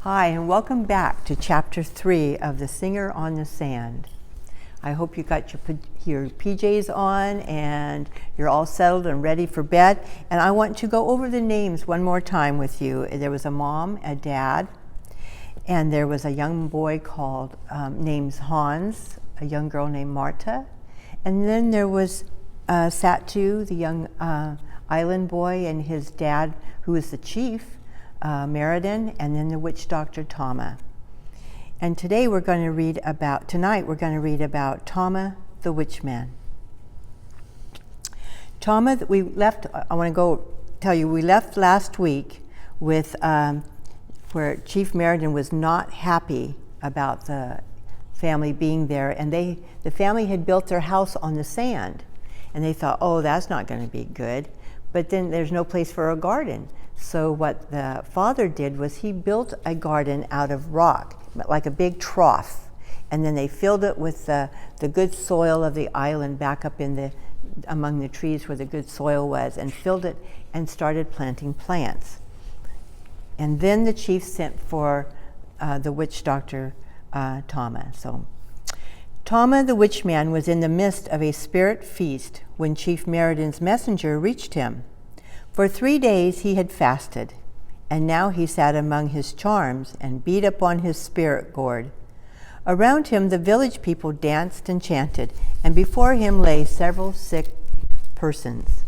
Hi, and welcome back to Chapter 3 of The Singer on the Sand. I hope you got your PJs on and you're all settled and ready for bed. And I want to go over the names one more time with you. There was a mom, a dad, and there was a young boy called named Hans, a young girl named Marta. And then there was Satu, the young island boy, and his dad, who was the chief, Meriden, and then the witch doctor Tama. And tonight we're going to read about Tama the witch man. Tama, we left last week with where Chief Meriden was not happy about the family being there, and the family had built their house on the sand, and they thought, oh, that's not going to be good. But then there's no place for a garden. So what the father did was he built a garden out of rock, like a big trough, and then they filled it with the good soil of the island back up among the trees where the good soil was, and filled it and started planting plants. And then the chief sent for the witch doctor Tama. So Tama the witch man was in the midst of a spirit feast when Chief Meriden's messenger reached him. For 3 days he had fasted, and now he sat among his charms and beat upon his spirit gourd. Around him the village people danced and chanted, and before him lay several sick persons.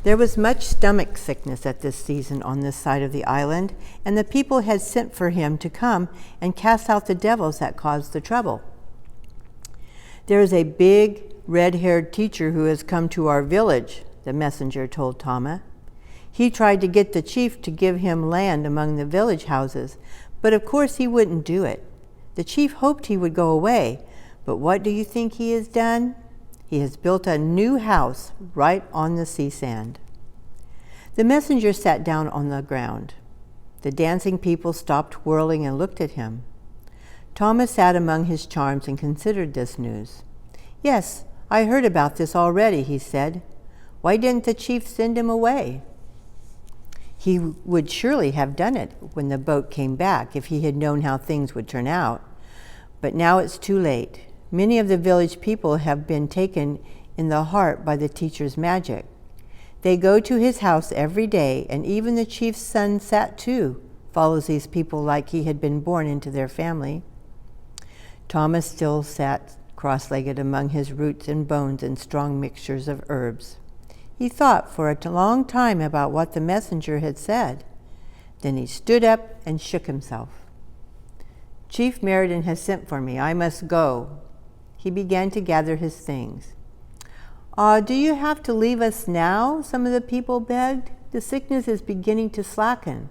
There was much stomach sickness at this season on this side of the island, and the people had sent for him to come and cast out the devils that caused the trouble. There is a big red-haired teacher who has come to our village, the messenger told Tama. He tried to get the chief to give him land among the village houses, but of course he wouldn't do it. The chief hoped he would go away, but what do you think he has done? He has built a new house right on the sea sand. The messenger sat down on the ground. The dancing people stopped whirling and looked at him. Thomas sat among his charms and considered this news. Yes, I heard about this already, he said. Why didn't the chief send him away? He would surely have done it when the boat came back if he had known how things would turn out. But now it's too late. Many of the village people have been taken in the heart by the teacher's magic. They go to his house every day, and even the chief's son Satu follows these people like he had been born into their family. Thomas still sat cross-legged among his roots and bones and strong mixtures of herbs. He thought for a long time about what the messenger had said. Then he stood up and shook himself. Chief Meriden has sent for me. I must go. He began to gather his things. Do you have to leave us now? Some of the people begged. The sickness is beginning to slacken.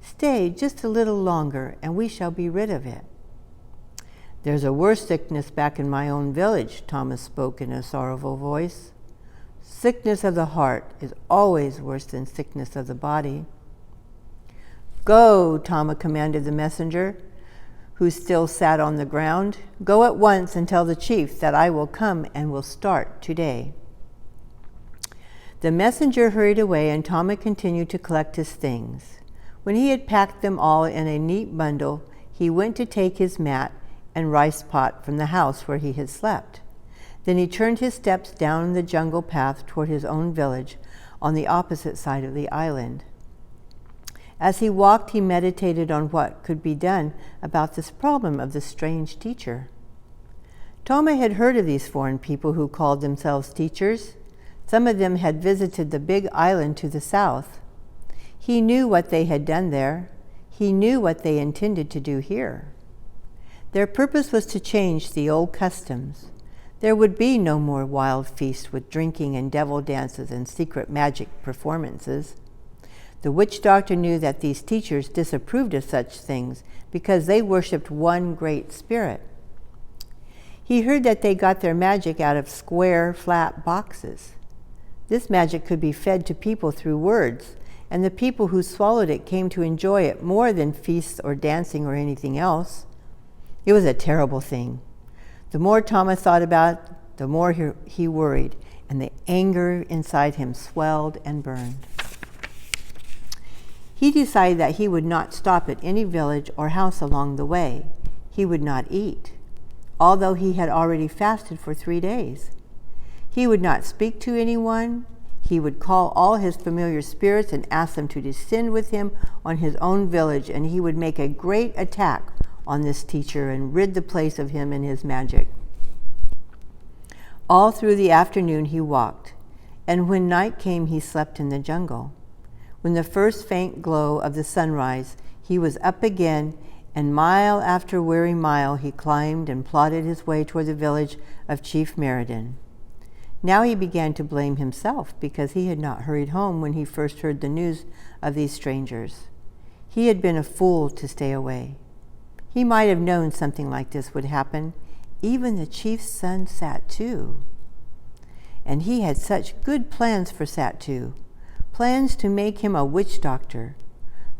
Stay just a little longer and we shall be rid of it. There's a worse sickness back in my own village, Thomas spoke in a sorrowful voice. Sickness of the heart is always worse than sickness of the body. Go, Tama commanded the messenger, who still sat on the ground. Go at once and tell the chief that I will come and will start today. The messenger hurried away, and Tama continued to collect his things. When he had packed them all in a neat bundle, he went to take his mat and rice pot from the house where he had slept. Then he turned his steps down the jungle path toward his own village on the opposite side of the island. As he walked, he meditated on what could be done about this problem of the strange teacher. Tama had heard of these foreign people who called themselves teachers. Some of them had visited the big island to the south. He knew what they had done there. He knew what they intended to do here. Their purpose was to change the old customs. There would be no more wild feasts with drinking and devil dances and secret magic performances. The witch doctor knew that these teachers disapproved of such things because they worshipped one great spirit. He heard that they got their magic out of square, flat boxes. This magic could be fed to people through words, and the people who swallowed it came to enjoy it more than feasts or dancing or anything else. It was a terrible thing. The more Thomas thought about it, the more he worried, and the anger inside him swelled and burned. He decided that he would not stop at any village or house along the way. He would not eat, although he had already fasted for 3 days. He would not speak to anyone. He would call all his familiar spirits and ask them to descend with him on his own village, and he would make a great attack on this teacher and rid the place of him and his magic. All through the afternoon he walked, and when night came he slept in the jungle. When the first faint glow of the sunrise, he was up again, and mile after weary mile he climbed and plodded his way toward the village of Chief Meriden. Now he began to blame himself because he had not hurried home when he first heard the news of these strangers. He had been a fool to stay away. He might have known something like this would happen. Even the chief's son Satu. And he had such good plans for Satu, plans to make him a witch doctor.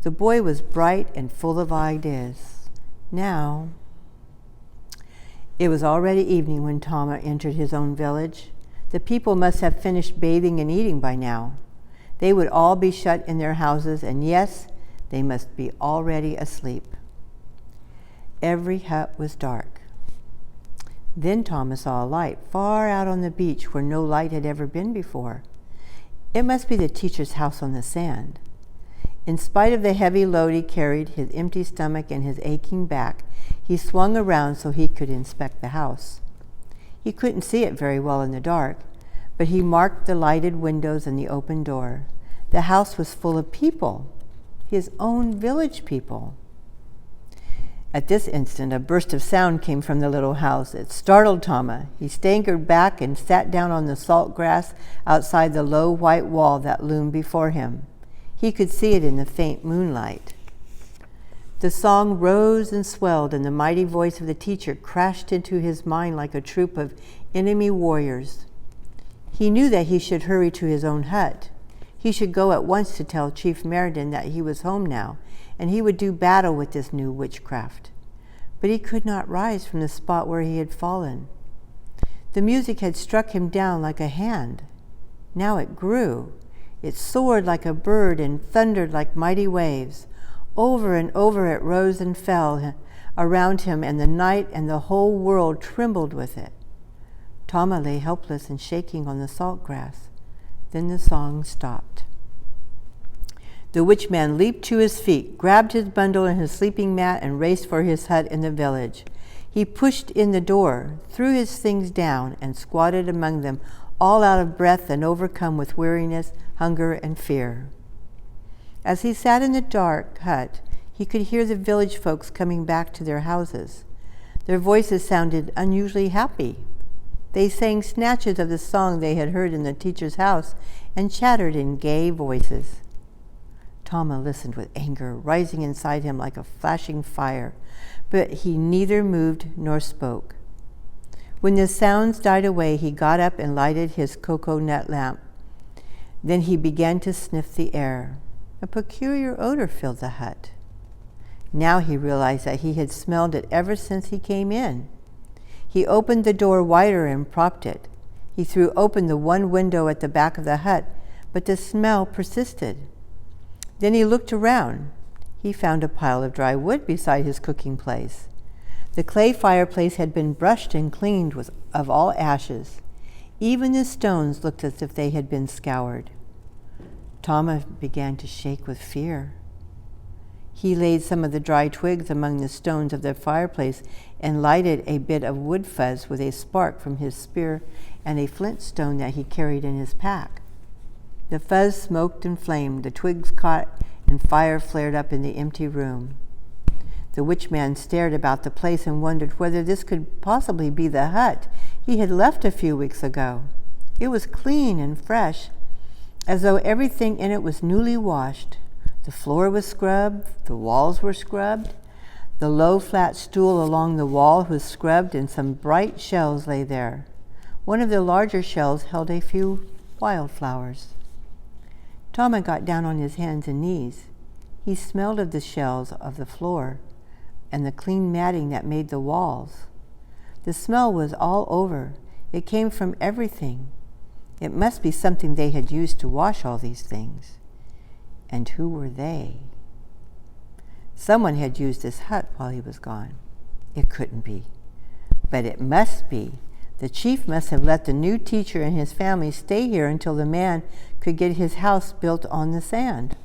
The boy was bright and full of ideas. Now, it was already evening when Tama entered his own village. The people must have finished bathing and eating by now. They would all be shut in their houses, and yes, they must be already asleep. Every hut was dark. Then Tama saw a light far out on the beach where no light had ever been before. It must be the teacher's house on the sand. In spite of the heavy load he carried, his empty stomach and his aching back, he swung around so he could inspect the house. He couldn't see it very well in the dark, but he marked the lighted windows and the open door. The house was full of people, his own village people. At this instant, a burst of sound came from the little house. It startled Tama. He staggered back and sat down on the salt grass outside the low white wall that loomed before him. He could see it in the faint moonlight. The song rose and swelled, and the mighty voice of the teacher crashed into his mind like a troop of enemy warriors. He knew that he should hurry to his own hut. He should go at once to tell Chief Meriden that he was home now, and he would do battle with this new witchcraft. But he could not rise from the spot where he had fallen. The music had struck him down like a hand. Now it grew. It soared like a bird and thundered like mighty waves. Over and over it rose and fell around him, and the night and the whole world trembled with it. Tama lay helpless and shaking on the salt grass. Then the song stopped. The witchman leaped to his feet, grabbed his bundle and his sleeping mat, and raced for his hut in the village. He pushed in the door, threw his things down, and squatted among them, all out of breath and overcome with weariness, hunger, and fear. As he sat in the dark hut, he could hear the village folks coming back to their houses. Their voices sounded unusually happy. They sang snatches of the song they had heard in the teacher's house and chattered in gay voices. Tama listened with anger rising inside him like a flashing fire, but he neither moved nor spoke. When the sounds died away, he got up and lighted his cocoa nut lamp. Then he began to sniff the air. A peculiar odor filled the hut. Now he realized that he had smelled it ever since he came in. He opened the door wider and propped it. He threw open the one window at the back of the hut, but the smell persisted. Then he looked around. He found a pile of dry wood beside his cooking place. The clay fireplace had been brushed and cleaned of all ashes. Even the stones looked as if they had been scoured. Tama began to shake with fear. He laid some of the dry twigs among the stones of the fireplace and lighted a bit of wood fuzz with a spark from his spear and a flint stone that he carried in his pack. The fuzz smoked and flamed, the twigs caught, and fire flared up in the empty room. The witchman stared about the place and wondered whether this could possibly be the hut he had left a few weeks ago. It was clean and fresh, as though everything in it was newly washed. The floor was scrubbed, the walls were scrubbed, the low flat stool along the wall was scrubbed, and some bright shells lay there. One of the larger shells held a few wildflowers. Tama got down on his hands and knees. He smelled of the shells of the floor and the clean matting that made the walls. The smell was all over. It came from everything. It must be something they had used to wash all these things. And who were they? Someone had used this hut while he was gone. It couldn't be. But it must be. The chief must have let the new teacher and his family stay here until the man could get his house built on the sand.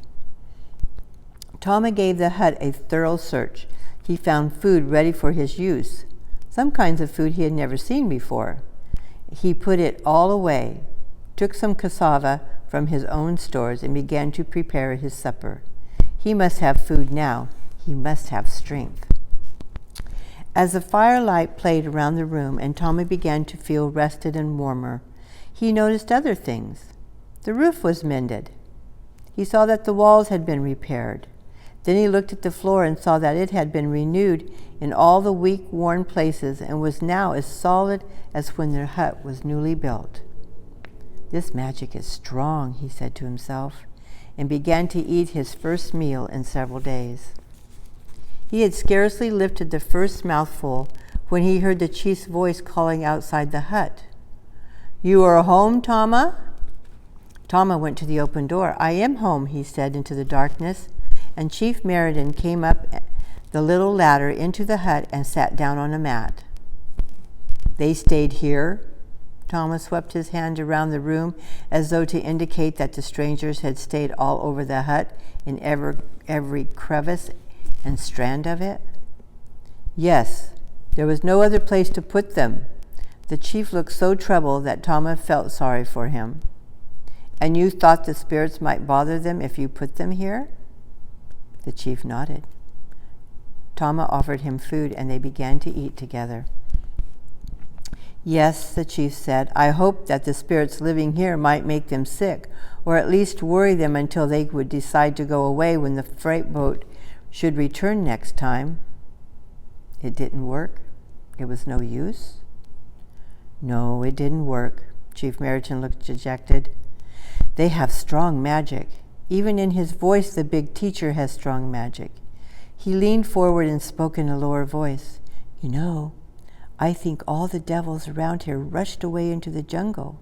Tama gave the hut a thorough search. He found food ready for his use, some kinds of food he had never seen before. He put it all away, took some cassava from his own stores, and began to prepare his supper. He must have food now. He must have strength. As the firelight played around the room and Tommy began to feel rested and warmer, he noticed other things. The roof was mended. He saw that the walls had been repaired. Then he looked at the floor and saw that it had been renewed in all the weak, worn places and was now as solid as when their hut was newly built. "This magic is strong," he said to himself, and began to eat his first meal in several days. He had scarcely lifted the first mouthful when he heard the chief's voice calling outside the hut. "You are home, Tama?" Tama went to the open door. "I am home," he said into the darkness, and Chief Meriden came up the little ladder into the hut and sat down on a mat. "They stayed here?" Tama swept his hand around the room as though to indicate that the strangers had stayed all over the hut in every crevice and strand of it. "Yes, there was no other place to put them." The chief looked so troubled that Tama felt sorry for him. "And you thought the spirits might bother them if you put them here?" The chief nodded. Tama offered him food and they began to eat together. "Yes," the chief said, "I hoped that the spirits living here might make them sick, or at least worry them until they would decide to go away when the freight boat should return next time." "It didn't work? It was no use?" "No, it didn't work." Chief Meriden looked dejected. "They have strong magic. Even in his voice, the big teacher has strong magic." He leaned forward and spoke in a lower voice. "You know, I think all the devils around here rushed away into the jungle.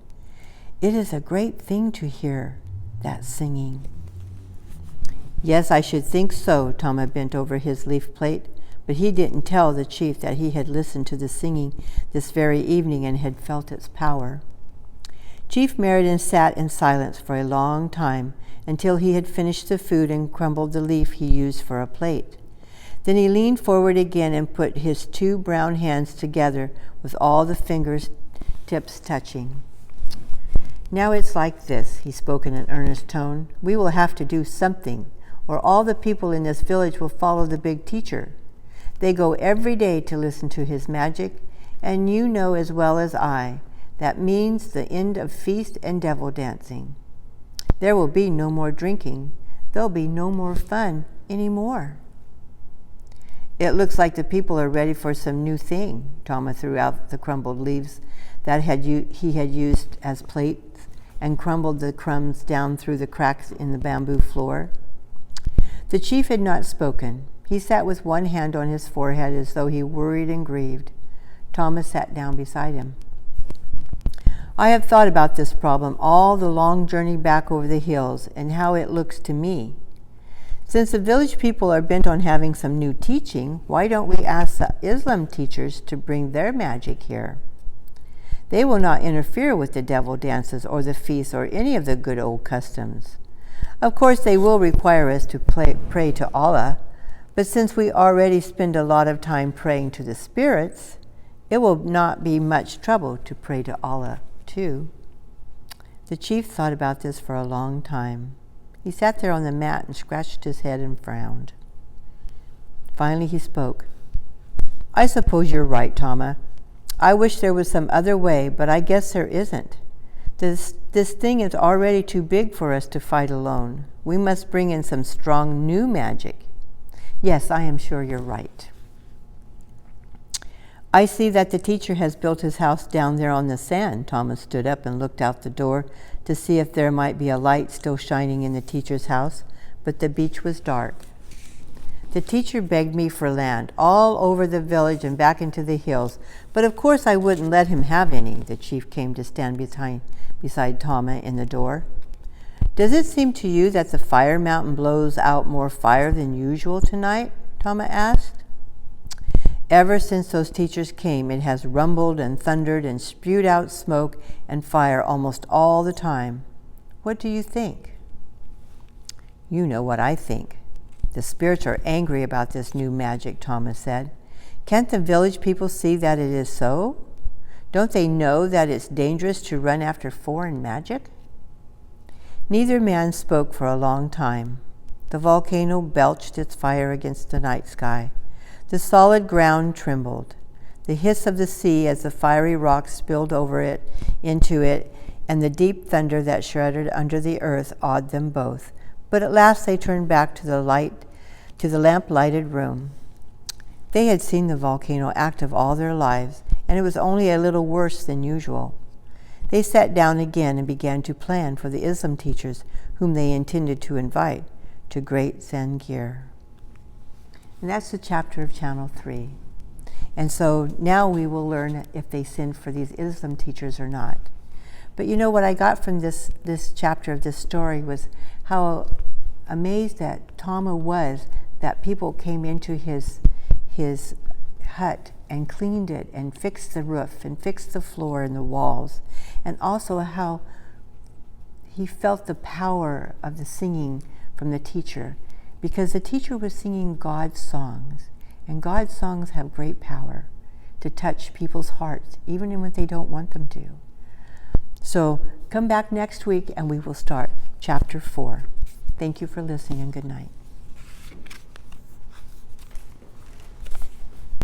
It is a great thing to hear that singing." "Yes, I should think so." Tama bent over his leaf plate, but he didn't tell the chief that he had listened to the singing this very evening and had felt its power. Chief Meriden sat in silence for a long time until he had finished the food and crumbled the leaf he used for a plate. Then he leaned forward again and put his two brown hands together with all the fingers tips touching. "Now it's like this," he spoke in an earnest tone. "We will have to do something, or all the people in this village will follow the big teacher. They go every day to listen to his magic, and you know as well as I, that means the end of feast and devil dancing. There will be no more drinking. There'll be no more fun anymore." "It looks like the people are ready for some new thing." Tama threw out the crumbled leaves that he had used as plates and crumbled the crumbs down through the cracks in the bamboo floor. The chief had not spoken. He sat with one hand on his forehead as though he worried and grieved. Tama sat down beside him. "I have thought about this problem all the long journey back over the hills and how it looks to me. Since the village people are bent on having some new teaching, why don't we ask the Islam teachers to bring their magic here? They will not interfere with the devil dances or the feasts or any of the good old customs. Of course, they will require us to pray to Allah, but since we already spend a lot of time praying to the spirits, it will not be much trouble to pray to Allah too." The chief thought about this for a long time. He sat there on the mat and scratched his head and frowned. Finally he spoke. "I suppose you're right, Tama. I wish there was some other way, but I guess there isn't. This thing is already too big for us to fight alone. We must bring in some strong new magic. Yes, I am sure you're right." "I see that the teacher has built his house down there on the sand." Thomas stood up and looked out the door to see if there might be a light still shining in the teacher's house, but the beach was dark. "The teacher begged me for land all over the village and back into the hills, but of course I wouldn't let him have any." The chief came to stand beside Tama in the door. Does it seem to you that the fire mountain blows out more fire than usual tonight? Tama asked. Ever since those teachers came, it has rumbled and thundered and spewed out smoke and fire almost all the time. What do you think? You know what I think. The spirits are angry about this new magic, Thomas said. Can't the village people see that it is so? Don't they know that it's dangerous to run after foreign magic? Neither man spoke for a long time. The volcano belched its fire against the night sky. The solid ground trembled. The hiss of the sea as the fiery rocks spilled over it, into it, and the deep thunder that shuddered under the earth awed them both. But at last they turned back to the lamp-lighted room. They had seen the volcano active all their lives, and it was only a little worse than usual. They sat down again and began to plan for the Islam teachers whom they intended to invite to Great Zangir. And that's the chapter of Channel 3. And so now we will learn if they sinned for these Islam teachers or not. But you know what I got from this chapter of this story was how amazed that Tama was that people came into his hut and cleaned it and fixed the roof and fixed the floor and the walls, and also how he felt the power of the singing from the teacher, because the teacher was singing God's songs, and God's songs have great power to touch people's hearts, even when they don't want them to. So come back next week and we will start chapter 4. Thank you for listening and good night.